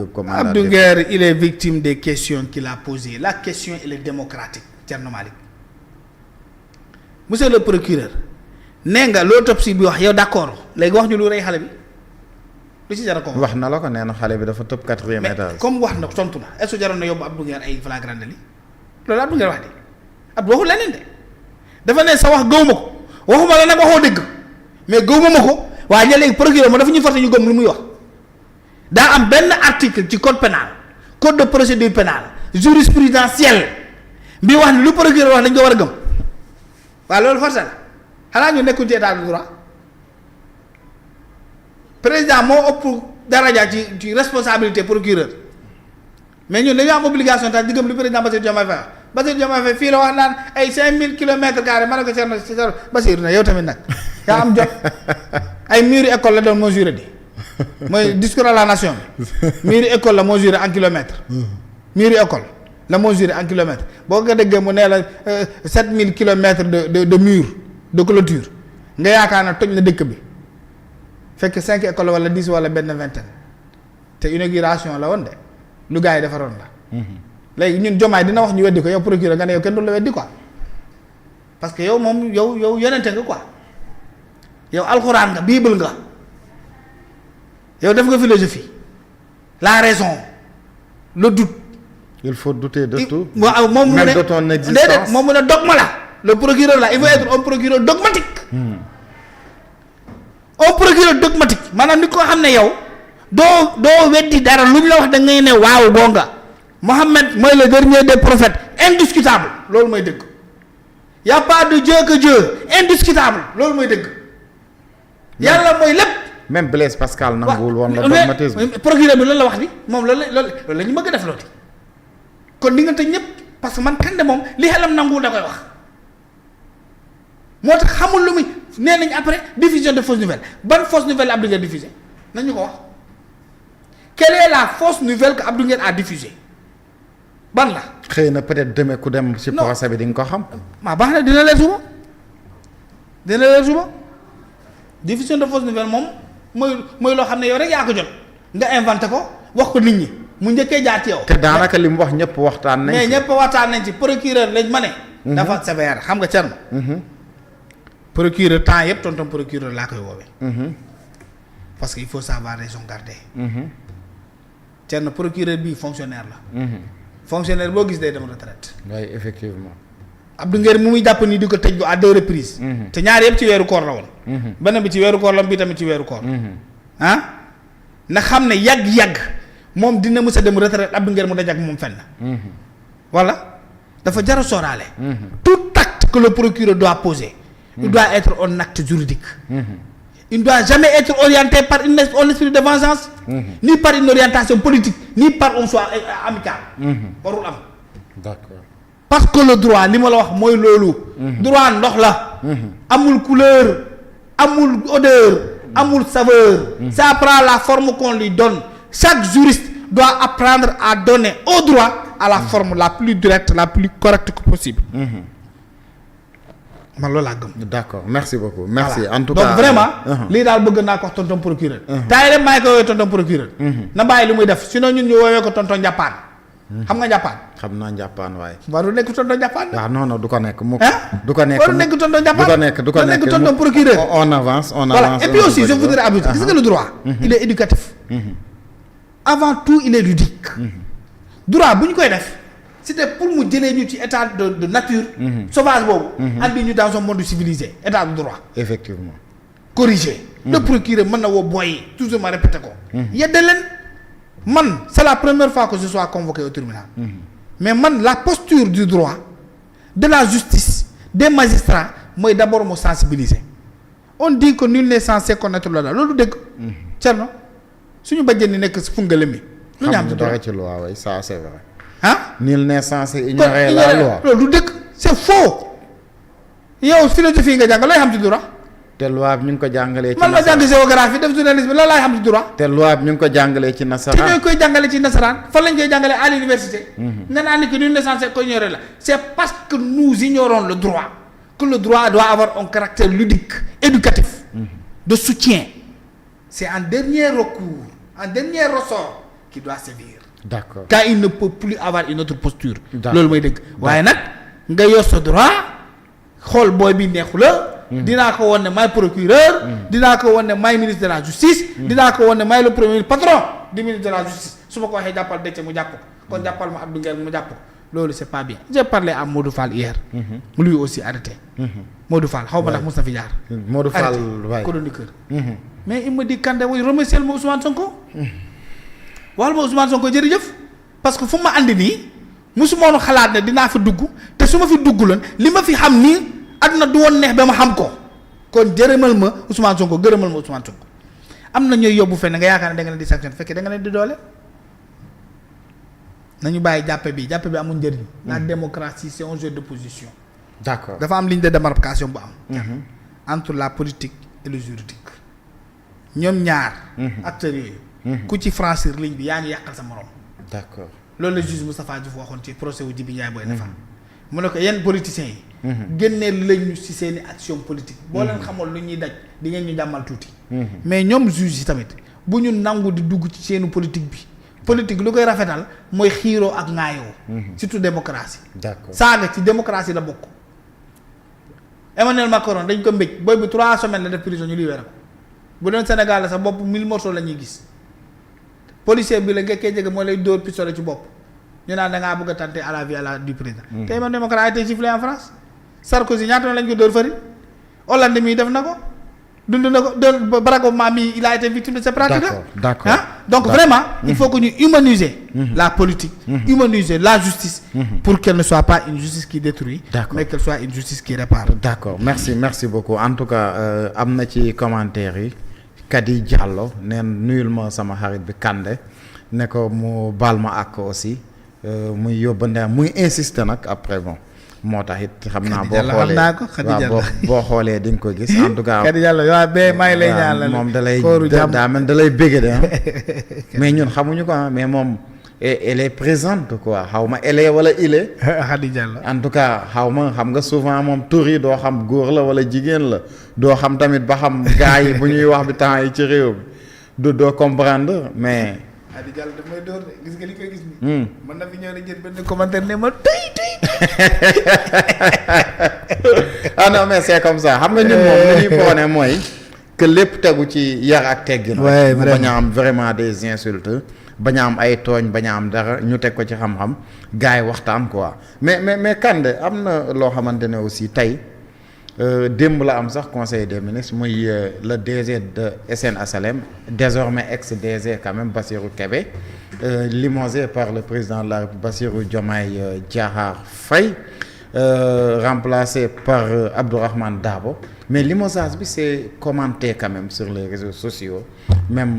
Abdou Nguer il est victime des questions qu'il a posées. La question elle est démocratique Thierno Malick monsieur le procureur nee nga l'autopsie bi wax yow d'accord léegi wax ñu lu rey xale bi lu ci jar ko wax na la ko nee na xale bi dafa tëb 4e étage. comme wax na tontu na est-ce que jaroon na yóbbu Abdou Nguer ay flagrant délit loolu Abdou Nguer wax de Abdou waxul leneen de dafa ne sa wax gëwuma ko waxuma la nag waxoo dëgg mais gëwuma ma ko waaye ña léegi procureur ma dafa ñu forcé ñu gëm lu muy wax daa am benn article ci code pénal code de procédure pénale jurisprudentielle bi wax ne lu procureur wax dañ ko war a gëm waaw loolu forcé la xanaa ñu nekkul ci état de droit président moo ëpp daraja ci responsabilité procureur mais ñun dañu am obligation tax di gëm lu président Bassirou Diomaye Faye Bassirou Diomaye Faye fii la wax naan ay 5000 kilomètres carrés ma ne ko Thierno Bassirou na yow tamit nag yaa am jot ay murs école la doon mesuré di mooy discours à la nation bi murs école la mesuré en kilomètres murs école la mesuré en kilomètres boo ko déggee mu nee la 7000 kilomètres de mur de clôture nga yaakaar na toj na dëkk bi fekk 5 écoles wala 10 wala benn vingtaine te inauguration la woon de lu gars yi defaroon la léegi ñun Diomaye dina wax ñu weddi ko yow procureur nga ne yow kenn du la weddi quoi parce que yow moom yow yonente nga quoi yow alxuraan nga bible nga yow def nga philosophie la raison le doute. il faut douter de tout. waaw moom mu ne même de ton existence déedéet moom mu ne dogma la le procureur là il faut être un procureur dogmatique. un procureur dogmatique maanaam ni ko xam ne yow doo weddi dara lu ñu la wax da ngay ne waaw gonga Mohammed mooy le dernier des prophètes indiscutable loolu mooy dëgg y a pas de Dieu que Dieu indiscutable loolu mooy dëgg yàlla mooy lépp. même Blaise Pascal nanguwul woon la dogmatisme. procureur bi loolu la wax ni moom loolu la ñu bëgg a def loolu kon di nga tëj ñëpp parce que man Kande moom li xelam nanguwul da koy wax moo tax xamul lu muy nee nañ après diffusion de fausse nouvelle ban fausse nouvelle Abdou Nguer diffusé nañu ko wax quelle est la fausse nouvelle que Abdou Nguer a diffusée ban la. xëy na peut-être demee ku dem ci procès bi di nga ko xam. maa baax na dina leer suba diffusion de fausse nouvelle moom mooy loo xam ne yow rek yaa ko jot nga inventé ko wax ko nit ñi mu njëkkee jaar ci yow. te daanaka li mu wax ñëpp waxtaan nañ ci. mais ñëpp waxtaan nañ ci procureur lañ ma ne. dafa sévère xam nga Thierno. procureur temps yëpp tonton procureur laa koy woowee. parce que il faut savoir raison garder. Thierno procureur bii fonctionnaire la. fonctionnaire boo gis day dem retraite. oui effectivement. Abdou Nguer mu muy jàpp ni di ko tëj ko à 2 reprises. te ñaar yëpp ci weeru koor la woon. benn bi ci weeru koor la bi tamit ci weeru koor. na xam ne yàgg-yàgg moom dina mës a dem retraite Abdou Nguer mu daj ak moom fenn. voilà dafa jar a sóoraale. tout acte que le procureur doit poser. il doit être un acte juridique. il ne doit jamais être orienté par un esprit de vengeance. ni par une orientation politique ni par un choix amical. warul am. d'accord. parce que le droit li ma la wax mooy loolu. droit ndox la. amul couleur amul odeur amul saveur. ça prend la forme qu'on lui donne chaque juriste doit apprendre à donner au droit à la forme la plus directe la plus correcte que possible. man loolu laa gëm. d'accord merci beaucoup. merci voilà. en tout cas donc vraiment. lii daal bëgg naa ko wax tonton procureur. taay rek maa ngi koy woowee tonton procureur. na bàyyi li muy def sinon ñun ñu woowee ko tonton njàppaan. xam nga njàppaan. xam naa njàppaan waaye. waaw du nekk tonton njàppaan. waaw non du ko nekk mukk. du ko nekk tonton njàppaan du ko nekk tonton procureur. on avance voilà et puis aussi je voudrais ajouter gis nga le droit. il est éducatif. avant tout il est ludique. droit bu ñu koy def. c'était pour mu jëlee ñu ci état de nature. sauvage boobu. andi ñu dans un monde civilisé état de droit. effectivement. corrigé. le procureur mën na woo booy toujours ma répété ko. yedde leen man c'est la première fois que je sois convoqué au tribunal. mais man la posture du droit de la justice des magistrats mooy d'abord mu sensibiliser. on dit que nul n'est censé connaître la loi loolu dëgg. Thierno suñu bàjjen ni nekk si fungale mi. lu ñu am ci droit ci loi oui ça c'est vrai. nul n'est censé ignorer la loi. loolu du dëgg c'est faux. yow philosophie nga jàng looy xam ci droit. te loi bi ñu ngi ko jàngalee ci man ma jàng géographie def journalisme lan laay xam ci droit. te loi bi ñu ngi ko jàngalee ci nasaraan. te ñooy koy jàngale ci nasaraan fan lañ koy jàngalee à l'université. nga naan ni que nul n'est censé ignorer la c'est parce que nous ignorons le droit que le droit doit avoir un caractère ludique éducatif. de soutien. c'est en dernier recours en dernier ressort qui doit sévir. d'accord quand il ne peut plus avoir une autre posture. D'accord. loolu mooy dëgg waaye nag nga yor sa droit xool booy bi neexu la. dinaa ko won ne maay procureur. dinaa ko won ne maay ministre de la justice. dinaa ko won ne maay le premier patron du ministre de la justice su ma ko waxee jàppal Déthié mu jàpp ko kon jàppal ma Abdou Nguer mu jàpp ko loolu c'est pas bien. j'ai parlé à Modou Fall hier. lui aussi arrêté. Modou Fall xaw ma ndax mos na fi jaar. Modou Fall waay chroniqueur. mais il me dit Kandé woy remercier ma Ousmane Sonko. wala ma Ousmane Sonko jërëjëf parce que fu ma andi nii musuma woon xalaat ne dinaa fi dugg te su ma fi dugg loon li ma fi xam nii àdduna du woon neex ba ma xam ko kon jërëmal ma Ousmane Sonko gërëmal ma Ousmane Sonko am na ñooy yóbbu fenn nga yaakaar ne da nga leen di sanction fekkee da nga leen di doole nañu bàyyi jàppe bi amul njëriñ. la démocratie c'est un jeu de position. d'accord dafa am ligne de démarcation bu am. entre la politique et le juridique ñoom ñaar. acteurs yooyu. ku ci franchir ligne bi yaa ngi yàqal sa morom. d'accord loolu la juge Moustapha Diouf waxoon ci procès wu Djibi Ndiaye booy defar. mu ne ko yenn politiciens yi. génneel lañu ci seeni action politique. boo leen xamoon lu ñuy daj di ngeen ñu jàmmal tuuti. mais ñoom juge yi tamit bu ñu nangu di dugg ci seenu politique bi. politique lu koy rafetal mooy xiiroo ak ŋaayoo. surtout démocratie. d'accord saaga ci démocratie la bokk. Emmanuel Macron dañ ko mbéj booy bi 3 semaines la def prison ñu libéré ko bu doon Sénégal la sa bopp 1000 morceaux la ñuy gis. policier bi la ngekkee jege moo lay dóor pistolet ci bopp ñu naan da ngaa bëgg a tenter à la vie du président. te Emmanuel Macron a été giflé en France. Sarkozy ñaata lañ ko dóor fëri Hollande mii def na ko dund na ko de Barack Obama mii il a été victime de ces pratiques là. d'accord donc vraiment il faut que ñu humaniser la politique. humaniser la justice. pour qu'elle ne soit pas une justice qui détruit. mais qu'elle soit une justice qui répare. d'accord merci beaucoup en tout cas am na ci commentaire yi. Kadi Diallo neen nuyul ma sama xarit bi Kandé ne ko mu baal ma àq aussi muy yóbbante muy insister nag après bon moo tax it xam naa boo xoolee di nga ko gis en tout cas Kadi Diallo yow bee may lay ñaan la moom daa mel da lay bëgge de mais ñun xamuñu ko mais moom elle est présente quoi xaw ma elle est wala il est. Kadi Diallo en tout cas xaw ma xam nga souvent moom tur yi doo xam góor la wala jigéen la doo xam tamit ba xam gars yi bu ñuy wax bi temps yi ci réew bi doo comprendre mais. Kadi Diallo daf may door de gis nga li koy gis nii. mën na fi ñëw rek jël benn commentaire ne ma tey. ah non mais c'est comme ça xam nga ñun moom li ñuy boone mooy que lépp tegu ci yar ak teggin. waaye bañ a am vraiment des insultes. bañ a am ay tooñ bañ a am dara ñu teg ko ci xam-xam gars yi waxtaan quoi mais Kandé am na loo xamante ne aussi tey démb la am sax conseil des ministres muy le DG de SN HLM désormais ex-DG quand même Bassirou Kébé limogé par le président de la République Bassirou Diomaye Diakhar Faye remplacé par Abdourahmane Dabo mais limogeage bi c'est commenté quand même sur les réseaux sociaux même